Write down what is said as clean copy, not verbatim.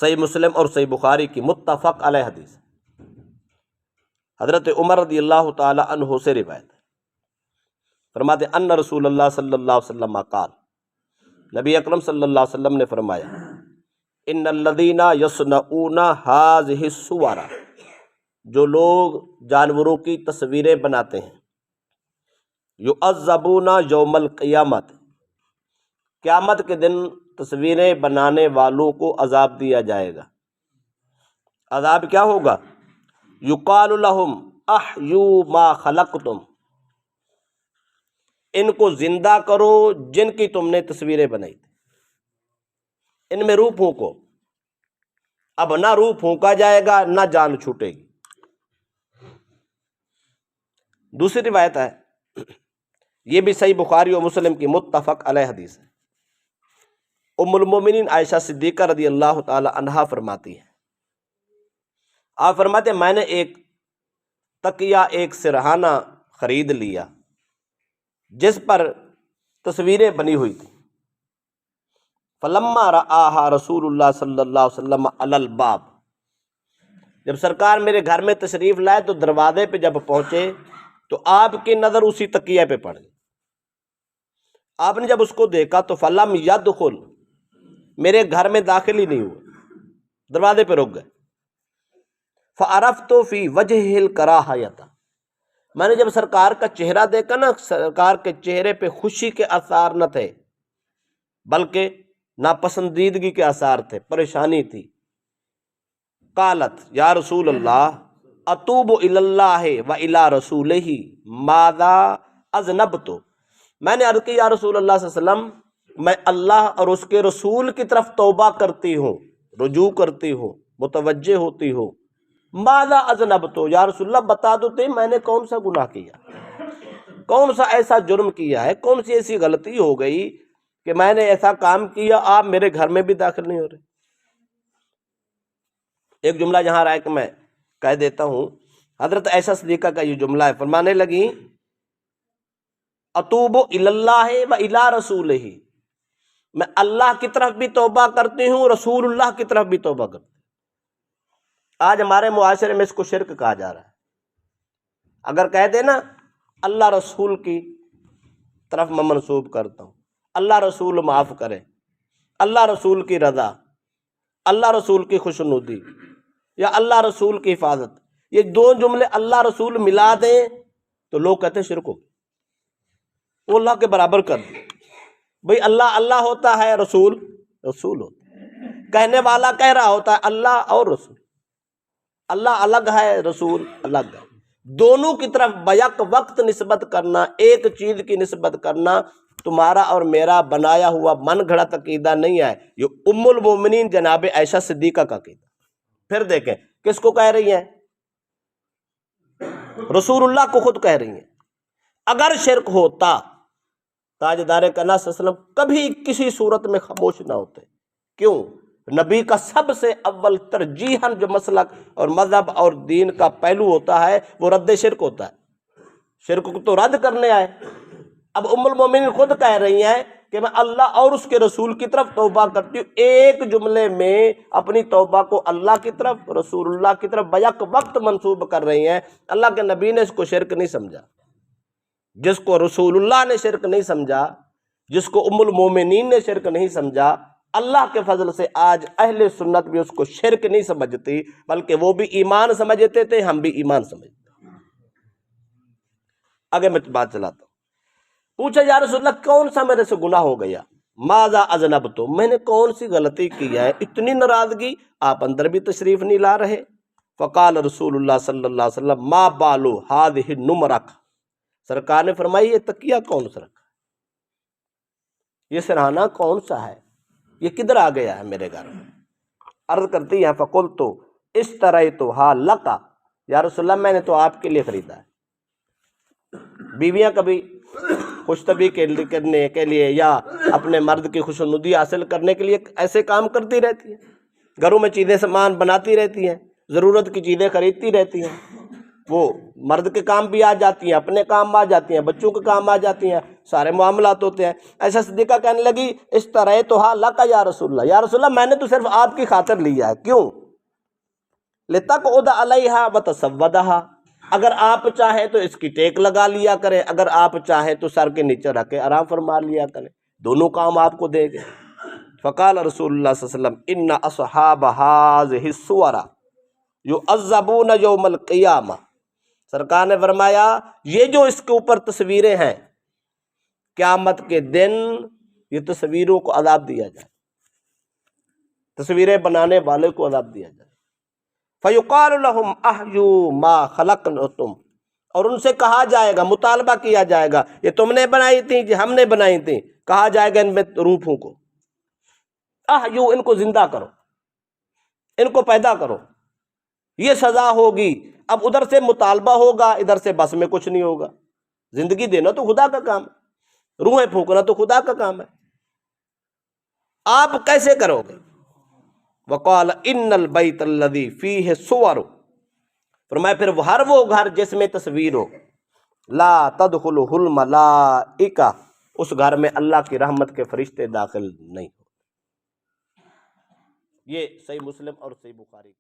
صحیح مسلم اور صحیح بخاری کی متفق علیہ حدیث، حضرت عمر رضی اللہ تعالی عنہ سے روایت ہے، فرماتے ان رسول اللہ صلی اللہ علیہ وسلم قال، نبی اکرم صلی اللہ علیہ وسلم نے فرمایا، ان الذین یصنعون ہذہ الصور، جو لوگ جانوروں کی تصویریں بناتے ہیں، یعذبون یوم القیامت، قیامت کے دن تصویریں بنانے والوں کو عذاب دیا جائے گا۔ عذاب کیا ہوگا؟ یقال لہم احیوا ما خلقتم، ان کو زندہ کرو جن کی تم نے تصویریں بنائی تھی، ان میں روح پھونکو۔ اب نہ روح پھونکا جائے گا نہ جان چھوٹے گی۔ دوسری روایت ہے، یہ بھی صحیح بخاری و مسلم کی متفق علیہ حدیث ہے، ام المومنین عائشہ صدیقہ رضی اللہ تعالی عنہا فرماتی ہے، آپ فرماتے ہیں میں نے ایک تکیہ، ایک سرہانہ خرید لیا جس پر تصویریں بنی ہوئی تھیں، فلما رآہا رسول اللہ صلی اللہ علیہ وسلم علی الباب، جب سرکار میرے گھر میں تشریف لائے تو دروازے پہ جب پہنچے تو آپ کی نظر اسی تکیہ پہ پڑ گئی۔ آپ نے جب اس کو دیکھا تو فلم یدخل، میرے گھر میں داخل ہی نہیں ہوئے، دروازے پہ رک گئے۔ فعرفت فی وجہہ الکراہیۃ، میں نے جب سرکار کا چہرہ دیکھا نا، سرکار کے چہرے پہ خوشی کے آثار نہ تھے بلکہ ناپسندیدگی کے آثار تھے، پریشانی تھی۔ قالت یا رسول اللہ اتوب الی اللہ و الی رسولہ ماذا اذنبت، میں نے عرض کی یا رسول اللہ صلی اللہ علیہ وسلم، میں اللہ اور اس کے رسول کی طرف توبہ کرتی ہوں، رجوع کرتی ہوں، متوجہ ہوتی ہوں۔ ماذا اذنبت، یا رسول اللہ بتا دو تے میں نے کون سا گناہ کیا، کون سا ایسا جرم کیا ہے، کون سی ایسی غلطی ہو گئی کہ میں نے ایسا کام کیا آپ میرے گھر میں بھی داخل نہیں ہو رہے۔ ایک جملہ یہاں رہا کہ میں کہہ دیتا ہوں، حضرت عائشہ صدیقہ کا یہ جملہ ہے، فرمانے لگی اتوب الی اللہ و الی رسولہ، میں اللہ کی طرف بھی توبہ کرتی ہوں، رسول اللہ کی طرف بھی توبہ کرتی ہوں۔ آج ہمارے معاشرے میں اس کو شرک کہا جا رہا ہے۔ اگر کہہ دے نا اللہ رسول کی طرف میں منسوب کرتا ہوں، اللہ رسول معاف کرے، اللہ رسول کی رضا، اللہ رسول کی خوشنودی یا اللہ رسول کی حفاظت، یہ دو جملے اللہ رسول ملا دیں تو لوگ کہتے ہیں شرک ہو، وہ اللہ کے برابر کر دیں۔ بھئی اللہ اللہ ہوتا ہے، رسول رسول ہوتا ہے، کہنے والا کہہ رہا ہوتا ہے اللہ اور رسول، اللہ الگ ہے، رسول الگ ہے، دونوں کی طرف بیک وقت نسبت کرنا، ایک چیز کی نسبت کرنا تمہارا اور میرا بنایا ہوا من گھڑت عقیدہ نہیں ہے، یہ ام المومنین جناب عائشہ صدیقہ کا عقیدہ۔ پھر دیکھیں کس کو کہہ رہی ہیں؟ رسول اللہ کو خود کہہ رہی ہیں۔ اگر شرک ہوتا تاجدار کائنات صلی اللہ علیہ وسلم کبھی کسی صورت میں خاموش نہ ہوتے۔ کیوں؟ نبی کا سب سے اول ترجیحاً جو مسلک اور مذہب اور دین کا پہلو ہوتا ہے وہ رد شرک ہوتا ہے، شرک کو تو رد کرنے آئے۔ اب ام المومنین خود کہہ رہی ہیں کہ میں اللہ اور اس کے رسول کی طرف توبہ کرتی ہوں، ایک جملے میں اپنی توبہ کو اللہ کی طرف، رسول اللہ کی طرف بیک وقت منسوب کر رہی ہیں۔ اللہ کے نبی نے اس کو شرک نہیں سمجھا، جس کو رسول اللہ نے شرک نہیں سمجھا، جس کو ام المومنین نے شرک نہیں سمجھا، اللہ کے فضل سے آج اہل سنت بھی اس کو شرک نہیں سمجھتی، بلکہ وہ بھی ایمان سمجھتے تھے، ہم بھی ایمان سمجھتے۔ آگے میں بات چلاتا ہوں۔ پوچھا یا رسول اللہ کون سا میرے سے گناہ ہو گیا؟ ماذا اذنبت، میں نے کون سی غلطی کی ہے اتنی ناراضگی؟ آپ اندر بھی تشریف نہیں لا رہے۔ فقال رسول اللہ صلی اللہ علیہ وسلم ما بالو ہذہ النمرق، سرکار نے فرمائی یہ تکیہ کون سا رکھا، یہ سرہانہ کون سا ہے، یہ کدھر آ گیا ہے میرے گھر میں؟ عرض کرتی ہے فقلت اشتریتھا لک، یا رسول اللہ میں نے تو آپ کے لیے خریدا ہے۔ بیویاں کبھی خوش طبعی کرنے کے لیے یا اپنے مرد کی خوشنودی حاصل کرنے کے لیے ایسے کام کرتی رہتی ہیں، گھروں میں چیزیں سامان بناتی رہتی ہیں، ضرورت کی چیزیں خریدتی رہتی ہیں۔ وہ مرد کے کام بھی آ جاتی ہیں، اپنے کام آ جاتی ہیں، بچوں کے کام آ جاتی ہیں، سارے معاملات ہوتے ہیں۔ ایسا صدیقہ کہنے لگی اشتریتھا لک یا رسول اللہ، یا رسول اللہ میں نے تو صرف آپ کی خاطر لیا ہے، کیوں؟ لتقعد علیہا وتسودھا، اگر آپ چاہیں تو اس کی ٹیک لگا لیا کریں، اگر آپ چاہیں تو سر کے نیچے رکھ کے آرام فرما لیا کریں، دونوں کام آپ کو دے گے۔ فقال رسول اللہ صلی اللہ علیہ وسلم ان اصحاب هذه الصور يعذبون یوم القیامہ، سرکار نے فرمایا یہ جو اس کے اوپر تصویریں ہیں، قیامت کے دن یہ تصویروں کو عذاب دیا جائے، تصویریں بنانے والے کو عذاب دیا جائے۔ فیقال لهم احیوا ما خلقتم، اور ان سے کہا جائے گا، مطالبہ کیا جائے گا، یہ تم نے بنائی تھی کہ ہم نے بنائی تھی؟ کہا جائے گا ان میں روح پھونکو، احیوا، ان کو زندہ کرو، ان کو پیدا کرو، یہ سزا ہوگی۔ اب ادھر سے مطالبہ ہوگا، ادھر سے بس میں کچھ نہیں ہوگا۔ زندگی دینا تو خدا کا کام ہے، روحیں پھونکنا تو خدا کا کام ہے، آپ کیسے کرو گے؟ وقال ان البیت الذی فیہ صور، فرمایا پھر ہر وہ گھر جس میں تصویر ہو، لا تدخلہ الملائکہ، اس گھر میں اللہ کی رحمت کے فرشتے داخل نہیں ہو۔ یہ صحیح مسلم اور صحیح بخاری